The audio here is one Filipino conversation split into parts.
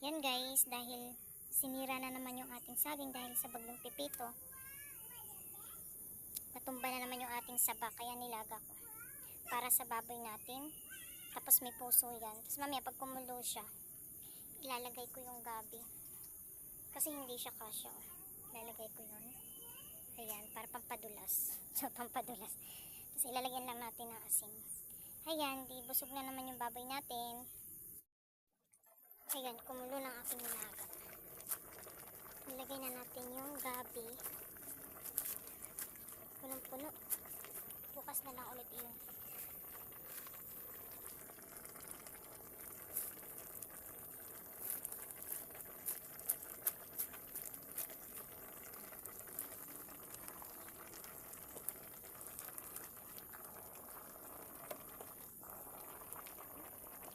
Yan guys, dahil sinira na naman yung ating saging dahil sa bagyong Pipito. Natumba na naman yung ating saba, kaya nilaga ko. Para sa baboy natin. Tapos may puso yan. Tapos mamaya pag kumulo siya, ilalagay ko yung gabi. Kasi hindi siya kasya. Ilalagay ko yun. Ayan, para pampadulas. So, pampadulas. Tapos ilalagyan lang natin ng asin. Ayan, di busog na naman yung baboy natin. Ayan, kumulo ng ating nilaga. Nilagay na natin yung gabi. Punong-puno. Bukas na lang ulit yun.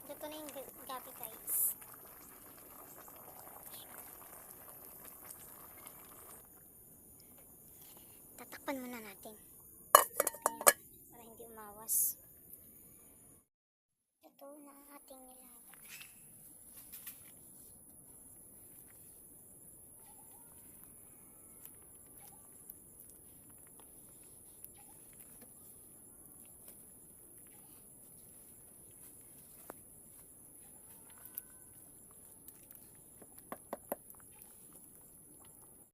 Luto na yung gabi guys. Tatakpan muna natin. Ayan, para hindi umawas. Ito na ang ating nilaga.